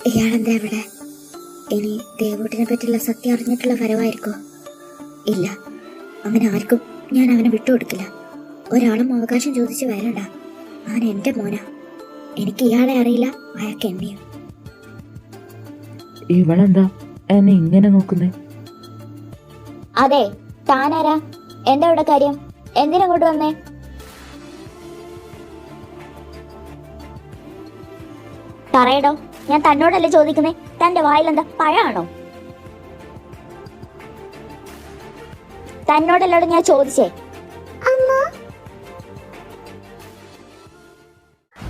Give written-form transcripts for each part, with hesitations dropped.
ഇയാളെന്താ ഇവിടെ? ഇനി ദേവൂട്ടിനെ പറ്റിയുള്ള സത്യം അറിഞ്ഞിട്ടുള്ള വരവായിരിക്കോ? ഇല്ല, അങ്ങനെ ആർക്കും ഞാൻ അവനെ വിട്ടുകൊടുക്കില്ല. ഒരാളും അവകാശം ചോദിച്ച് വരണ്ട. അവൻ എൻ്റെ മോനാ. എനിക്ക് ഇയാളെ അറിയില്ല, അയാൾക്ക് എന്നെയും. ഇവളെന്താ എന്നെ ഇങ്ങനെ നോക്കുന്നേ? അതെ, താനാരാ? എന്താ ഇവിടെ കാര്യം? എന്തിനങ്ങോട്ട് വന്നേ? പറയടോ, ഞാൻ തന്നോടല്ലേ ചോദിക്കുന്നേ. തന്റെ വായിലെന്താ പഴമാണോ? തന്നോടല്ലോട് ഞാൻ ചോദിച്ചേ.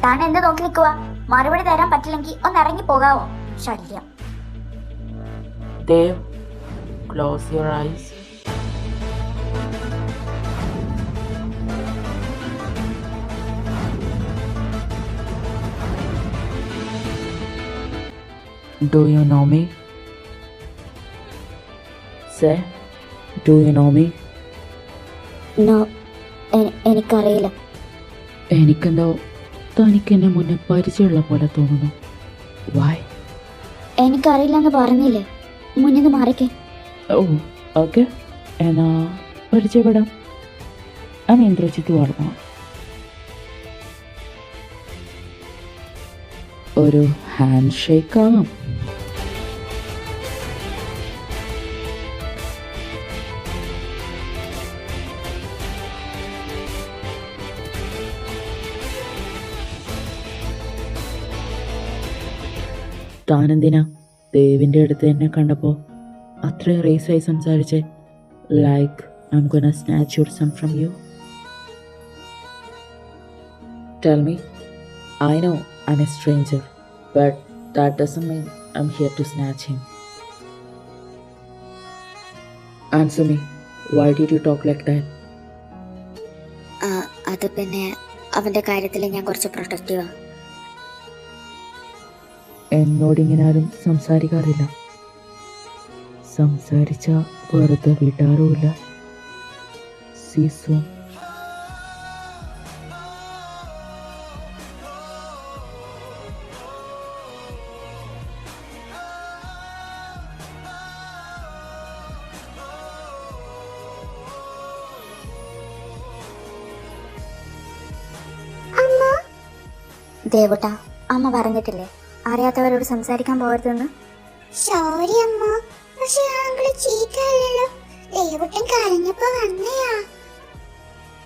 താൻ എന്ത് നോക്കി നിൽക്കുക? മറുപടി തരാൻ പറ്റില്ലെങ്കിൽ ഒന്ന് ഇറങ്ങി പോകാവോ? ശല്യം. Dev, close your eyes. Do you know me? Say, do you know me? No, എനിക്കറിയില്ല. എനിക്കെന്തോ തനിക്ക് എന്നെ മുന്നേ പരിചയമുള്ള പോലെ തോന്നുന്നു. Why? എനിക്കറിയില്ലെന്ന് പറഞ്ഞില്ലേ, മുന്നിന്ന് മാറിക്കേ. ഓ ഓക്കെ, എന്നാ പരിചയപ്പെടാം. I'm ഇന്ദ്രജിത്ത് വർമ്മ. ഒരു ഹാൻഡ് ഷേക്ക് ആവാം. താനെന്തിനാ ദേവിൻ്റെ അടുത്ത് എന്നെ കണ്ടപ്പോൾ അത്രയും റേസായി സംസാരിച്ചേ? Like I'm gonna snatch your son from you. Tell me. I know I'm a stranger, but that doesn't mean I'm here to snatch him. Answer me. Why did you talk like that? അത് പിന്നെ അവന്റെ കാര്യത്തിൽ ഞാൻ കുറച്ച് പ്രൊട്ടക്റ്റീവാ. എന്നോടിങ്ങനെ ആരും സംസാരിക്കാറില്ല. സംസാരിച്ച വെറുതെ വിടാറുമില്ല. Seesaw ദേവട്ടാ, അമ്മ പറഞ്ഞിട്ടില്ലേ അറിയാത്തവരോട് സംസാരിക്കാൻ പോകരുതെന്ന്? സോറി അമ്മ, പക്ഷെ ആങ്കിള് ചീത്തല്ലോ. ദേവട്ടൻ കരഞ്ഞപ്പോ വന്നയാ.